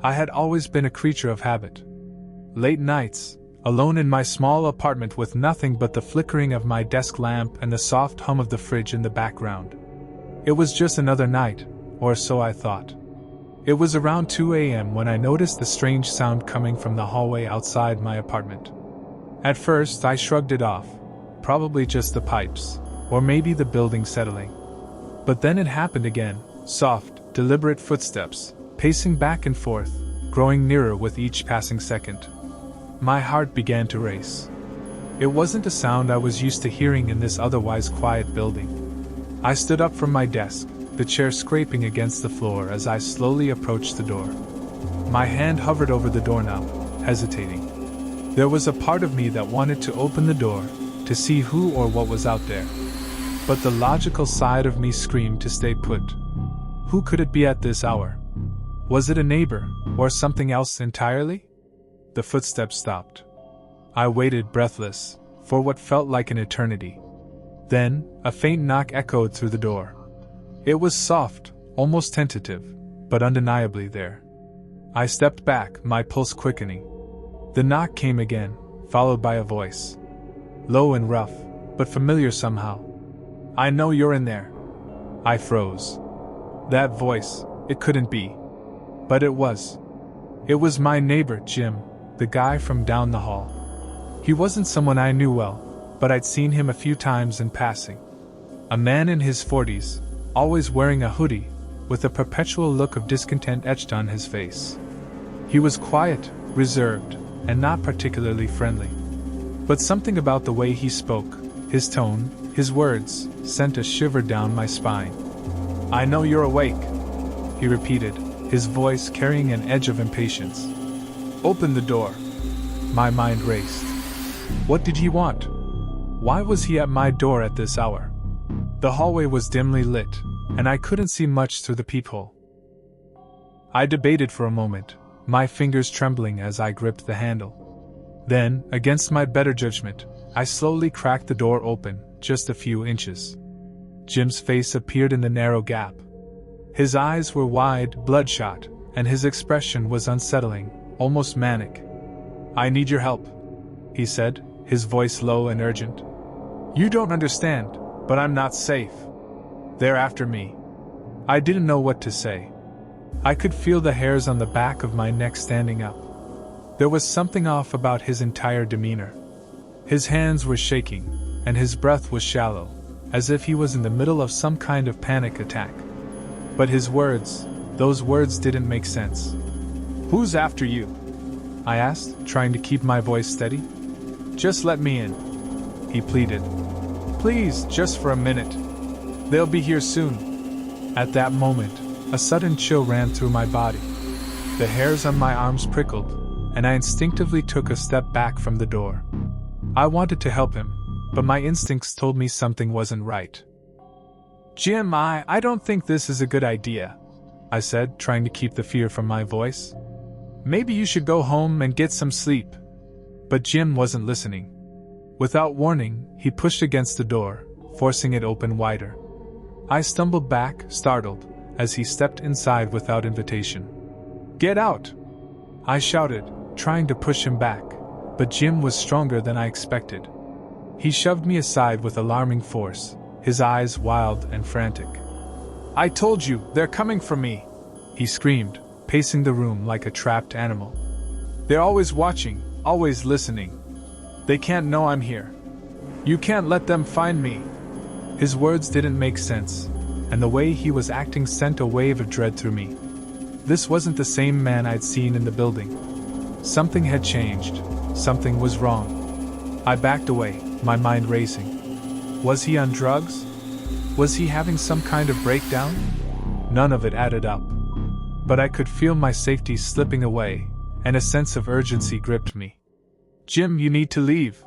I had always been a creature of habit. Late nights, alone in my small apartment with nothing but the flickering of my desk lamp and the soft hum of the fridge in the background. It was just another night, or so I thought. It was around 2 a.m. when I noticed the strange sound coming from the hallway outside my apartment. At first, I shrugged it off, probably just the pipes, or maybe the building settling. But then it happened again, soft, deliberate footsteps, pacing back and forth, growing nearer with each passing second. My heart began to race. It wasn't a sound I was used to hearing in this otherwise quiet building. I stood up from my desk, the chair scraping against the floor as I slowly approached the door. My hand hovered over the doorknob, hesitating. There was a part of me that wanted to open the door, to see who or what was out there. But the logical side of me screamed to stay put. Who could it be at this hour? Was it a neighbor, or something else entirely? The footsteps stopped. I waited breathless, for what felt like an eternity. Then, a faint knock echoed through the door. It was soft, almost tentative, but undeniably there. I stepped back, my pulse quickening. The knock came again, followed by a voice. Low and rough, but familiar somehow. "I know you're in there." I froze. That voice, it couldn't be. But it was. It was my neighbor, Jim, the guy from down the hall. He wasn't someone I knew well, but I'd seen him a few times in passing. A man in his 40s, always wearing a hoodie, with a perpetual look of discontent etched on his face. He was quiet, reserved, and not particularly friendly. But something about the way he spoke, his tone, his words, sent a shiver down my spine. "I know you're awake," he repeated, his voice carrying an edge of impatience. "Open the door." My mind raced. What did he want? Why was he at my door at this hour? The hallway was dimly lit, and I couldn't see much through the peephole. I debated for a moment, my fingers trembling as I gripped the handle. Then, against my better judgment, I slowly cracked the door open, just a few inches. Jim's face appeared in the narrow gap. His eyes were wide, bloodshot, and his expression was unsettling, almost manic. "I need your help," he said, his voice low and urgent. "You don't understand, but I'm not safe. They're after me." I didn't know what to say. I could feel the hairs on the back of my neck standing up. There was something off about his entire demeanor. His hands were shaking, and his breath was shallow, as if he was in the middle of some kind of panic attack. But his words, those words didn't make sense. "Who's after you?" I asked, trying to keep my voice steady. "Just let me in," he pleaded. "Please, just for a minute. They'll be here soon." At that moment, a sudden chill ran through my body. The hairs on my arms prickled, and I instinctively took a step back from the door. I wanted to help him, but my instincts told me something wasn't right. "Jim, I don't think this is a good idea," I said, trying to keep the fear from my voice. "Maybe you should go home and get some sleep." But Jim wasn't listening. Without warning, he pushed against the door, forcing it open wider. I stumbled back, startled, as he stepped inside without invitation. "Get out!" I shouted, trying to push him back, but Jim was stronger than I expected. He shoved me aside with alarming force, his eyes wild and frantic. "I told you, they're coming for me!" he screamed, pacing the room like a trapped animal. "They're always watching, always listening. They can't know I'm here. You can't let them find me." His words didn't make sense, and the way he was acting sent a wave of dread through me. This wasn't the same man I'd seen in the building. Something had changed. Something was wrong. I backed away, my mind racing. Was he on drugs? Was he having some kind of breakdown? None of it added up. But I could feel my safety slipping away, and a sense of urgency gripped me. "Jim, you need to leave."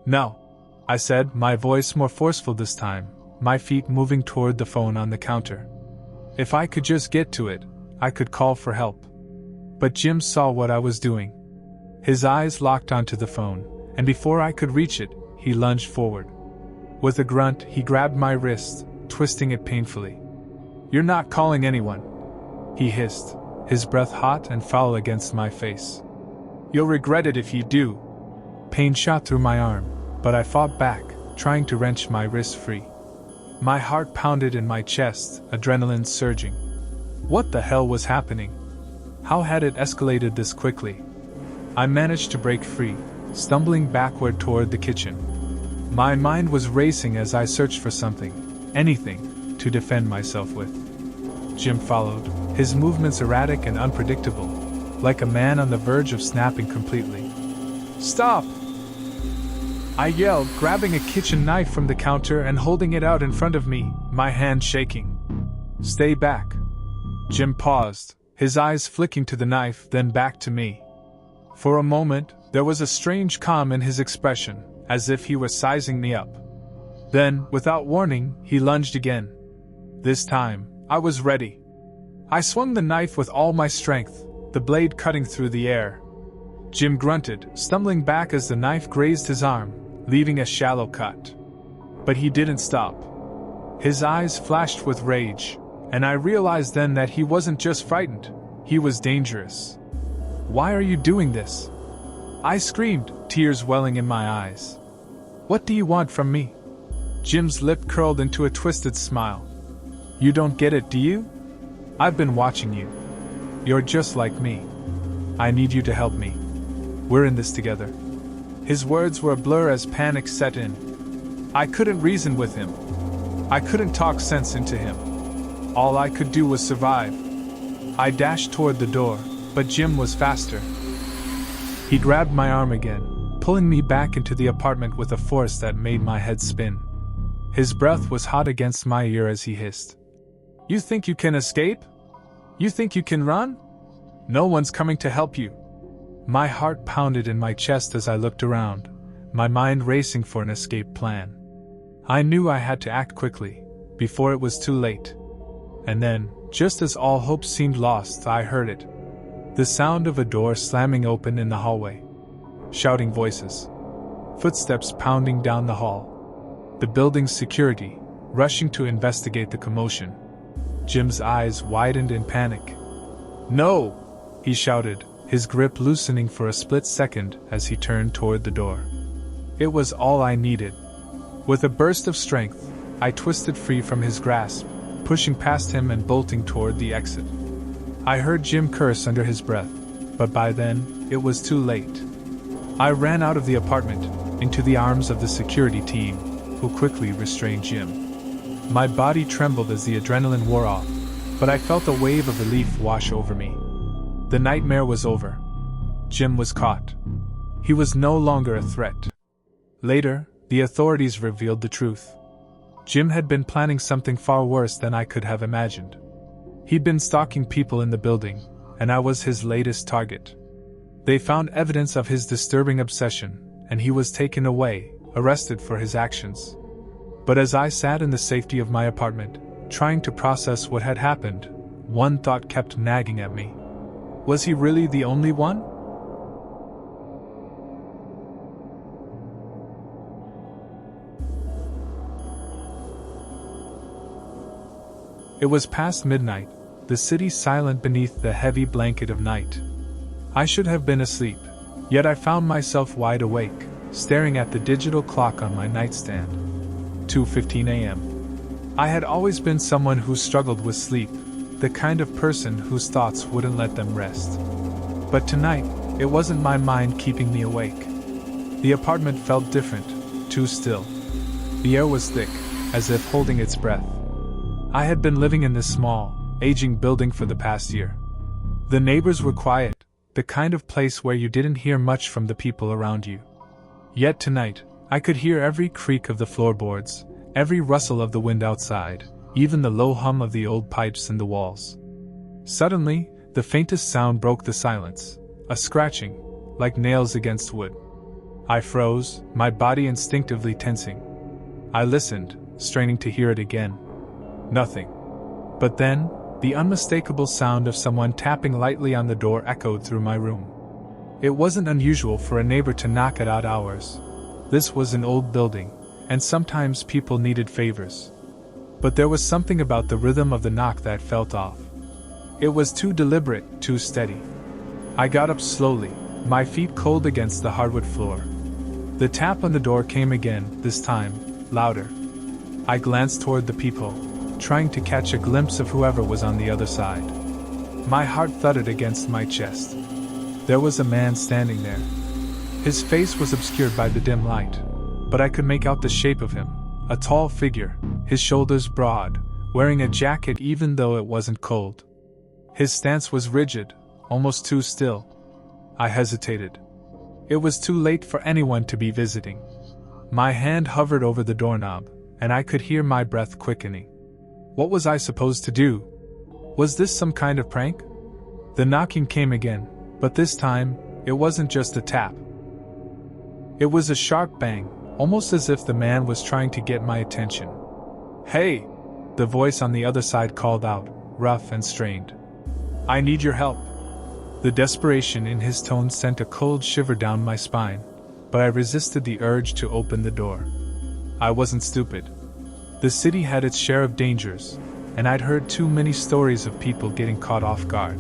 "No," I said, my voice more forceful this time, my feet moving toward the phone on the counter. If I could just get to it, I could call for help. But Jim saw what I was doing. His eyes locked onto the phone, and before I could reach it, he lunged forward. With a grunt, he grabbed my wrist, twisting it painfully. "You're not calling anyone," he hissed, his breath hot and foul against my face. "You'll regret it if you do." Pain shot through my arm, but I fought back, trying to wrench my wrist free. My heart pounded in my chest, adrenaline surging. What the hell was happening? How had it escalated this quickly? I managed to break free, stumbling backward toward the kitchen. My mind was racing as I searched for something, anything, to defend myself with. Jim followed, his movements erratic and unpredictable, like a man on the verge of snapping completely. "Stop!" I yelled, grabbing a kitchen knife from the counter and holding it out in front of me, my hand shaking. "Stay back." Jim paused, his eyes flicking to the knife, then back to me. For a moment, there was a strange calm in his expression, as if he were sizing me up. Then, without warning, he lunged again. This time, I was ready. I swung the knife with all my strength, the blade cutting through the air. Jim grunted, stumbling back as the knife grazed his arm, leaving a shallow cut. But he didn't stop. His eyes flashed with rage, and I realized then that he wasn't just frightened, he was dangerous. "Why are you doing this?" I screamed, tears welling in my eyes. "What do you want from me?" Jim's lip curled into a twisted smile. "You don't get it, do you? I've been watching you. You're just like me. I need you to help me. We're in this together." His words were a blur as panic set in. I couldn't reason with him. I couldn't talk sense into him. All I could do was survive. I dashed toward the door, but Jim was faster. He grabbed my arm again, pulling me back into the apartment with a force that made my head spin. His breath was hot against my ear as he hissed. "You think you can escape? You think you can run? No one's coming to help you." My heart pounded in my chest as I looked around, my mind racing for an escape plan. I knew I had to act quickly, before it was too late. And then, just as all hope seemed lost, I heard it. The sound of a door slamming open in the hallway. Shouting voices. Footsteps pounding down the hall. The building's security, rushing to investigate the commotion. Jim's eyes widened in panic. "No!" he shouted, his grip loosening for a split second as he turned toward the door. It was all I needed. With a burst of strength, I twisted free from his grasp, pushing past him and bolting toward the exit. I heard Jim curse under his breath, but by then, it was too late. I ran out of the apartment, into the arms of the security team, who quickly restrained Jim. My body trembled as the adrenaline wore off, but I felt a wave of relief wash over me. The nightmare was over. Jim was caught. He was no longer a threat. Later, the authorities revealed the truth. Jim had been planning something far worse than I could have imagined. He'd been stalking people in the building, and I was his latest target. They found evidence of his disturbing obsession, and he was taken away, arrested for his actions. But as I sat in the safety of my apartment, trying to process what had happened, one thought kept nagging at me. Was he really the only one? It was past midnight, the city silent beneath the heavy blanket of night. I should have been asleep, yet I found myself wide awake, staring at the digital clock on my nightstand. 2:15 a.m. I had always been someone who struggled with sleep, the kind of person whose thoughts wouldn't let them rest. But tonight, it wasn't my mind keeping me awake. The apartment felt different, too still. The air was thick, as if holding its breath. I had been living in this small, aging building for the past year. The neighbors were quiet, the kind of place where you didn't hear much from the people around you. Yet tonight, I could hear every creak of the floorboards, every rustle of the wind outside, even the low hum of the old pipes in the walls. Suddenly, the faintest sound broke the silence, a scratching, like nails against wood. I froze, my body instinctively tensing. I listened, straining to hear it again. Nothing. But then, the unmistakable sound of someone tapping lightly on the door echoed through my room. It wasn't unusual for a neighbor to knock at odd hours. This was an old building, and sometimes people needed favors. But there was something about the rhythm of the knock that felt off. It was too deliberate, too steady. I got up slowly, my feet cold against the hardwood floor. The tap on the door came again, this time, louder. I glanced toward the peephole, trying to catch a glimpse of whoever was on the other side. My heart thudded against my chest. There was a man standing there. His face was obscured by the dim light, but I could make out the shape of him, a tall figure, his shoulders broad, wearing a jacket even though it wasn't cold. His stance was rigid, almost too still. I hesitated. It was too late for anyone to be visiting. My hand hovered over the doorknob, and I could hear my breath quickening. What was I supposed to do? Was this some kind of prank? The knocking came again, but this time, it wasn't just a tap. It was a sharp bang, almost as if the man was trying to get my attention. "Hey!" The voice on the other side called out, rough and strained. "I need your help." The desperation in his tone sent a cold shiver down my spine, but I resisted the urge to open the door. I wasn't stupid. The city had its share of dangers, and I'd heard too many stories of people getting caught off guard.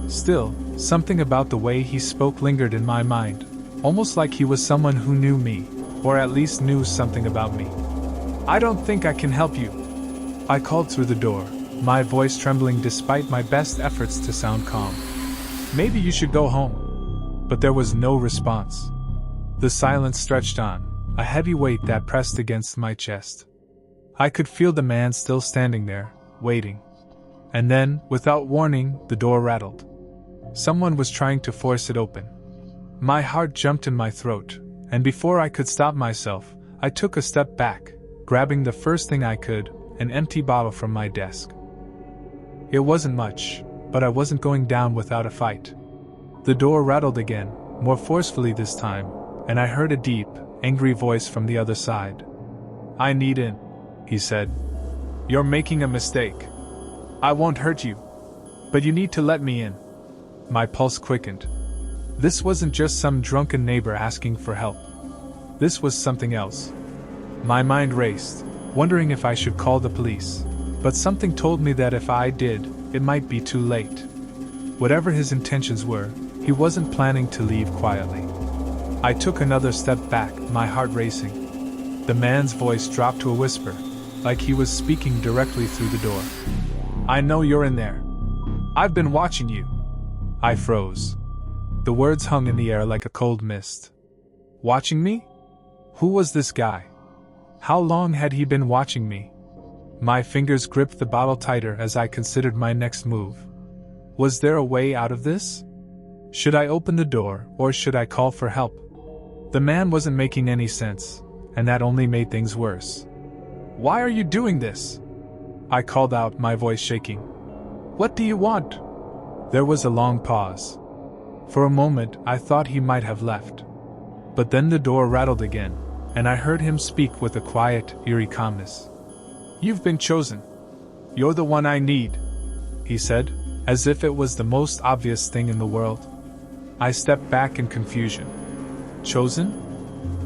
Still, something about the way he spoke lingered in my mind, almost like he was someone who knew me, or at least knew something about me. "I don't think I can help you," I called through the door, my voice trembling despite my best efforts to sound calm. "Maybe you should go home." But there was no response. The silence stretched on, a heavy weight that pressed against my chest. I could feel the man still standing there, waiting. And then, without warning, the door rattled. Someone was trying to force it open. My heart jumped in my throat, and before I could stop myself, I took a step back, grabbing the first thing I could, an empty bottle from my desk. It wasn't much, but I wasn't going down without a fight. The door rattled again, more forcefully this time, and I heard a deep, angry voice from the other side. "I need in," he said. "You're making a mistake. I won't hurt you. But you need to let me in." My pulse quickened. This wasn't just some drunken neighbor asking for help. This was something else. My mind raced, wondering if I should call the police, but something told me that if I did, it might be too late. Whatever his intentions were, he wasn't planning to leave quietly. I took another step back, my heart racing. The man's voice dropped to a whisper, like he was speaking directly through the door. "I know you're in there. I've been watching you." I froze. The words hung in the air like a cold mist. Watching me? Who was this guy? How long had he been watching me? My fingers gripped the bottle tighter as I considered my next move. Was there a way out of this? Should I open the door, or should I call for help? The man wasn't making any sense, and that only made things worse. "Why are you doing this?" I called out, my voice shaking. "What do you want?" There was a long pause. For a moment, I thought he might have left. But then the door rattled again, and I heard him speak with a quiet, eerie calmness. "You've been chosen. You're the one I need," he said, as if it was the most obvious thing in the world. I stepped back in confusion. Chosen?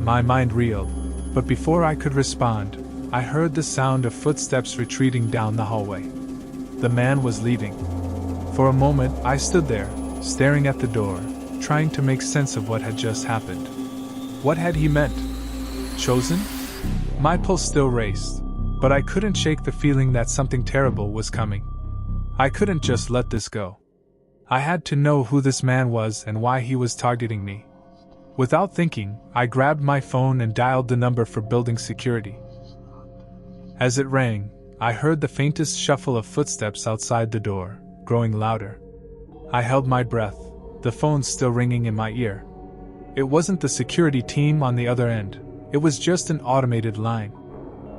My mind reeled, but before I could respond, I heard the sound of footsteps retreating down the hallway. The man was leaving. For a moment, I stood there, staring at the door, trying to make sense of what had just happened. What had he meant? Chosen? My pulse still raced, but I couldn't shake the feeling that something terrible was coming. I couldn't just let this go. I had to know who this man was and why he was targeting me. Without thinking, I grabbed my phone and dialed the number for building security. As it rang, I heard the faintest shuffle of footsteps outside the door, growing louder. I held my breath, the phone still ringing in my ear. It wasn't the security team on the other end, it was just an automated line.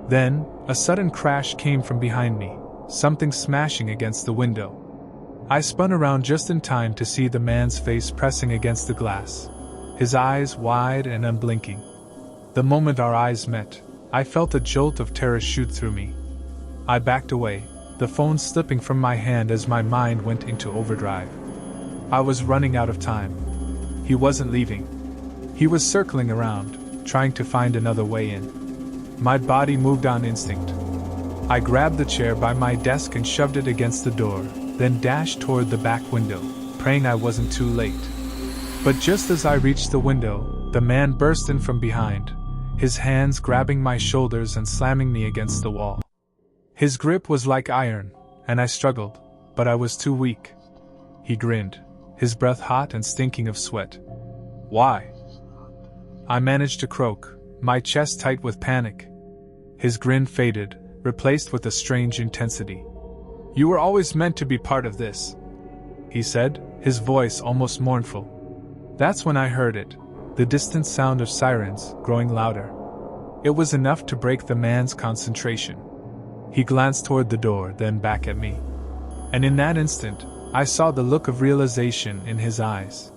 Then, a sudden crash came from behind me, something smashing against the window. I spun around just in time to see the man's face pressing against the glass, his eyes wide and unblinking. The moment our eyes met, I felt a jolt of terror shoot through me. I backed away, the phone slipping from my hand as my mind went into overdrive. I was running out of time. He wasn't leaving. He was circling around, trying to find another way in. My body moved on instinct. I grabbed the chair by my desk and shoved it against the door, then dashed toward the back window, praying I wasn't too late. But just as I reached the window, the man burst in from behind, his hands grabbing my shoulders and slamming me against the wall. His grip was like iron, and I struggled, but I was too weak. He grinned, his breath hot and stinking of sweat. "Why?" I managed to croak, my chest tight with panic. His grin faded, replaced with a strange intensity. "You were always meant to be part of this," he said, his voice almost mournful. That's when I heard it, the distant sound of sirens growing louder. It was enough to break the man's concentration. He glanced toward the door, then back at me. And in that instant, I saw the look of realization in his eyes.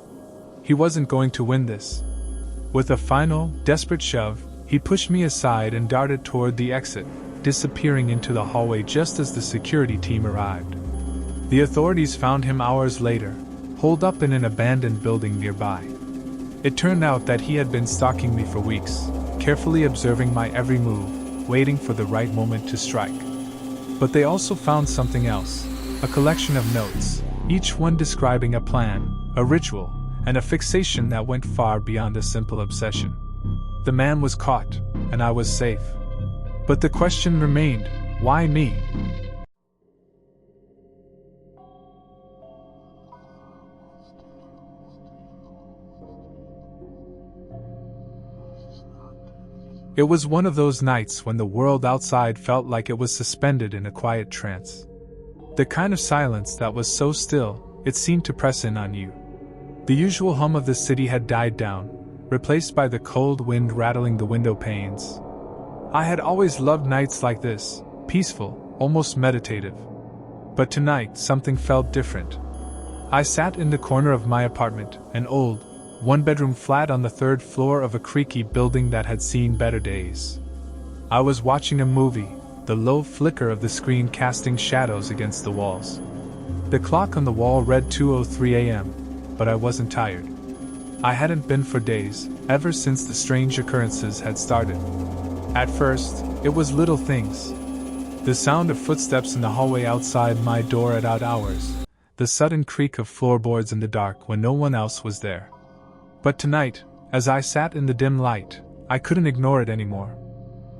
He wasn't going to win this. With a final, desperate shove, he pushed me aside and darted toward the exit, disappearing into the hallway just as the security team arrived. The authorities found him hours later, holed up in an abandoned building nearby. It turned out that he had been stalking me for weeks, carefully observing my every move, waiting for the right moment to strike. But they also found something else, a collection of notes, each one describing a plan, a ritual, and a fixation that went far beyond a simple obsession. The man was caught, and I was safe. But the question remained, why me? It was one of those nights when the world outside felt like it was suspended in a quiet trance. The kind of silence that was so still, it seemed to press in on you. The usual hum of the city had died down, replaced by the cold wind rattling the window panes. I had always loved nights like this, peaceful, almost meditative. But tonight something felt different. I sat in the corner of my apartment, an old, one-bedroom flat on the third floor of a creaky building that had seen better days. I was watching a movie, the low flicker of the screen casting shadows against the walls. The clock on the wall read 2:03 a.m., but I wasn't tired. I hadn't been for days, ever since the strange occurrences had started. At first, it was little things. The sound of footsteps in the hallway outside my door at odd hours, the sudden creak of floorboards in the dark when no one else was there. But tonight, as I sat in the dim light, I couldn't ignore it anymore.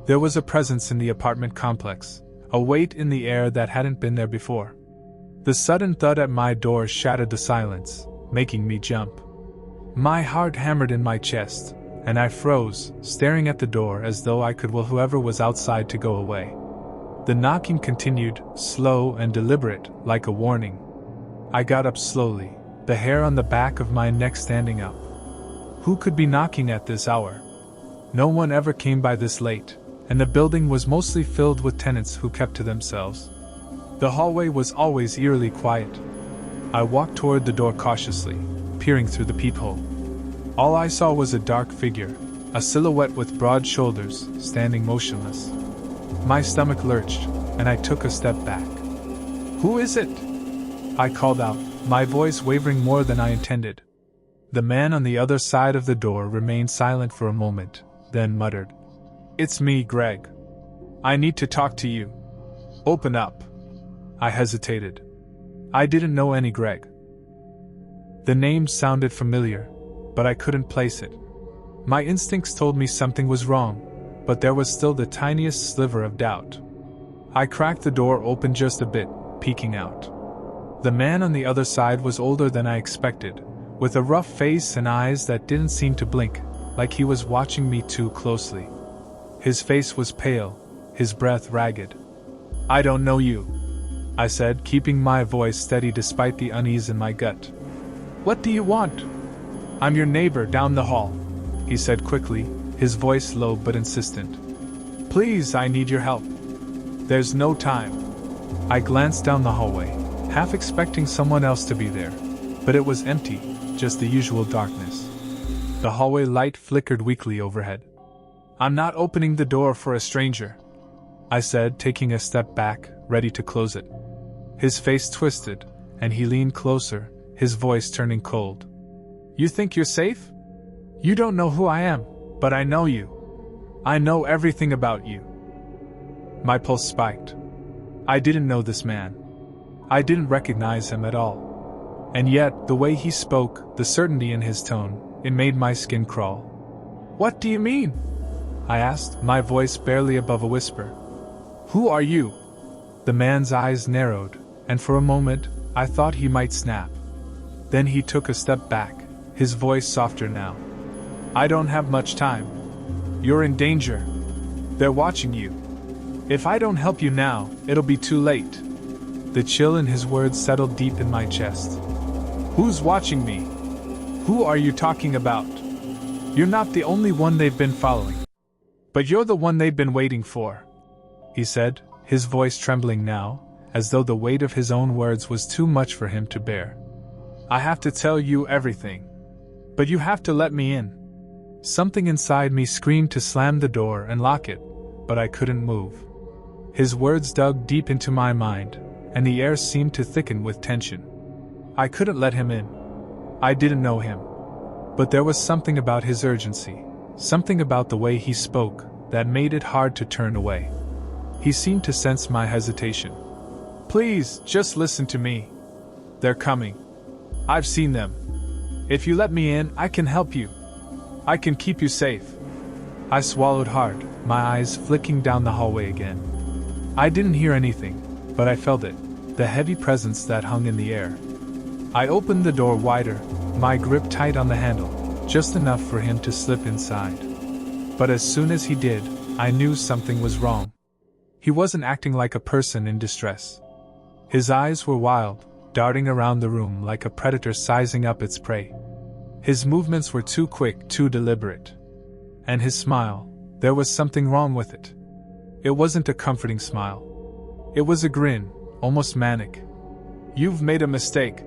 There was a presence in the apartment complex, a weight in the air that hadn't been there before. The sudden thud at my door shattered the silence, making me jump. My heart hammered in my chest, and I froze, staring at the door as though I could will whoever was outside to go away. The knocking continued, slow and deliberate, like a warning. I got up slowly, the hair on the back of my neck standing up. Who could be knocking at this hour? No one ever came by this late, and the building was mostly filled with tenants who kept to themselves. The hallway was always eerily quiet. I walked toward the door cautiously, peering through the peephole. All I saw was a dark figure, a silhouette with broad shoulders, standing motionless. My stomach lurched, and I took a step back. "Who is it?" I called out, my voice wavering more than I intended. The man on the other side of the door remained silent for a moment, then muttered, "It's me, Greg. I need to talk to you. Open up." I hesitated. I didn't know any Greg. The name sounded familiar, but I couldn't place it. My instincts told me something was wrong, but there was still the tiniest sliver of doubt. I cracked the door open just a bit, peeking out. The man on the other side was older than I expected, with a rough face and eyes that didn't seem to blink, like he was watching me too closely. His face was pale, his breath ragged. "I don't know you," I said, keeping my voice steady despite the unease in my gut. "What do you want?" "I'm your neighbor down the hall," he said quickly, his voice low but insistent. "Please, I need your help. There's no time." I glanced down the hallway, half expecting someone else to be there, but it was empty, just the usual darkness. The hallway light flickered weakly overhead. "I'm not opening the door for a stranger," I said, taking a step back, ready to close it. His face twisted, and he leaned closer, his voice turning cold. "You think you're safe? You don't know who I am, but I know you. I know everything about you." My pulse spiked. I didn't know this man. I didn't recognize him at all. And yet, the way he spoke, the certainty in his tone, it made my skin crawl. "What do you mean?" I asked, my voice barely above a whisper. "Who are you?" The man's eyes narrowed, and for a moment, I thought he might snap. Then he took a step back, his voice softer now. "I don't have much time. You're in danger. They're watching you. If I don't help you now, it'll be too late." The chill in his words settled deep in my chest. "Who's watching me? Who are you talking about? You're not the only one they've been following. But you're the one they've been waiting for," he said, his voice trembling now, as though the weight of his own words was too much for him to bear. "I have to tell you everything. But you have to let me in." Something inside me screamed to slam the door and lock it, but I couldn't move. His words dug deep into my mind, and the air seemed to thicken with tension. I couldn't let him in. I didn't know him. But there was something about his urgency, something about the way he spoke, that made it hard to turn away. He seemed to sense my hesitation. "Please, just listen to me. They're coming. I've seen them. If you let me in, I can help you. I can keep you safe." I swallowed hard, my eyes flicking down the hallway again. I didn't hear anything, but I felt it, the heavy presence that hung in the air. I opened the door wider, my grip tight on the handle, just enough for him to slip inside. But as soon as he did, I knew something was wrong. He wasn't acting like a person in distress. His eyes were wild, darting around the room like a predator sizing up its prey. His movements were too quick, too deliberate. And his smile, there was something wrong with it. It wasn't a comforting smile. It was a grin, almost manic. "You've made a mistake,"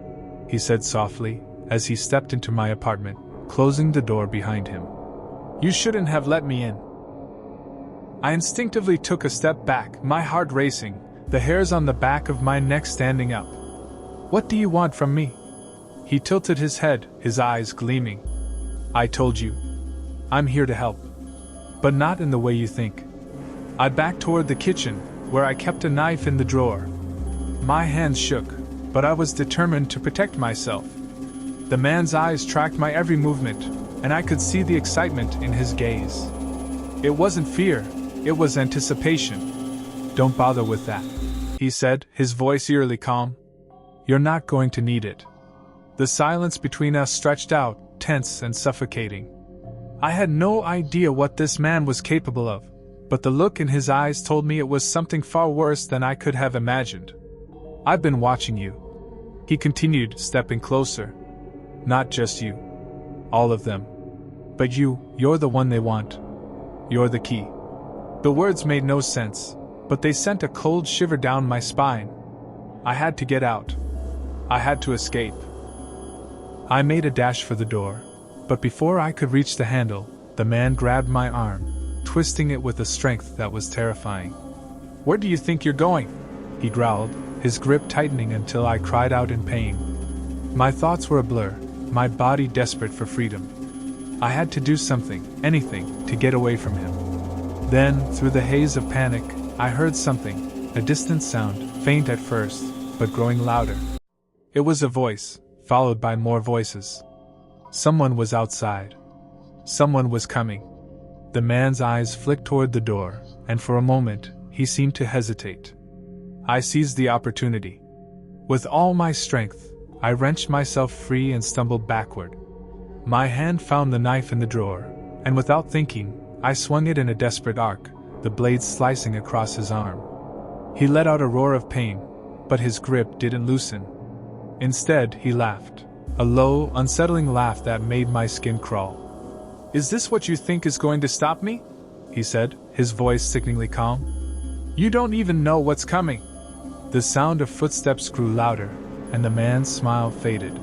he said softly, as he stepped into my apartment, closing the door behind him. "You shouldn't have let me in." I instinctively took a step back, my heart racing, the hairs on the back of my neck standing up. "What do you want from me?" He tilted his head, his eyes gleaming. "I told you. I'm here to help. But not in the way you think." I backed toward the kitchen, where I kept a knife in the drawer. My hands shook, but I was determined to protect myself. The man's eyes tracked my every movement, and I could see the excitement in his gaze. It wasn't fear, it was anticipation. "Don't bother with that," he said, his voice eerily calm. "You're not going to need it." The silence between us stretched out, tense and suffocating. I had no idea what this man was capable of, but the look in his eyes told me it was something far worse than I could have imagined. "I've been watching you," he continued, stepping closer. "Not just you. All of them. But you're the one they want. You're the key." The words made no sense, but they sent a cold shiver down my spine. I had to get out. I had to escape. I made a dash for the door, but before I could reach the handle, the man grabbed my arm, twisting it with a strength that was terrifying. "Where do you think you're going?" he growled, his grip tightening until I cried out in pain. My thoughts were a blur, my body desperate for freedom. I had to do something, anything, to get away from him. Then, through the haze of panic, I heard something, a distant sound, faint at first, but growing louder. It was a voice, followed by more voices. Someone was outside. Someone was coming. The man's eyes flicked toward the door, and for a moment, he seemed to hesitate. I seized the opportunity. With all my strength, I wrenched myself free and stumbled backward. My hand found the knife in the drawer, and without thinking, I swung it in a desperate arc, the blade slicing across his arm. He let out a roar of pain, but his grip didn't loosen. Instead, he laughed, a low, unsettling laugh that made my skin crawl. "Is this what you think is going to stop me?" he said, his voice sickeningly calm. "You don't even know what's coming." The sound of footsteps grew louder, and the man's smile faded.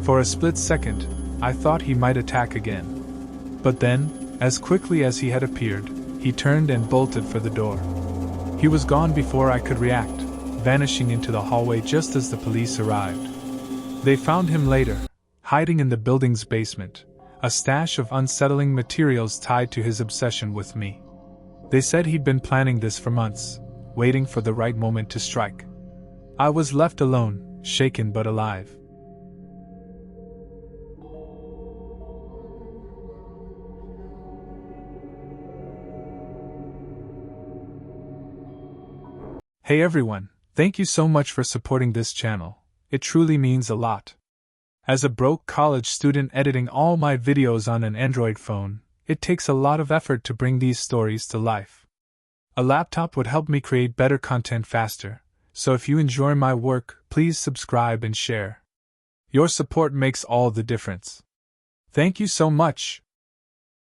For a split second, I thought he might attack again. But then, as quickly as he had appeared, he turned and bolted for the door. He was gone before I could react, vanishing into the hallway just as the police arrived. They found him later, hiding in the building's basement, a stash of unsettling materials tied to his obsession with me. They said he'd been planning this for months, waiting for the right moment to strike. I was left alone, shaken but alive. Hey everyone, thank you so much for supporting this channel. It truly means a lot. As a broke college student editing all my videos on an Android phone, it takes a lot of effort to bring these stories to life. A laptop would help me create better content faster, so if you enjoy my work, please subscribe and share. Your support makes all the difference. Thank you so much.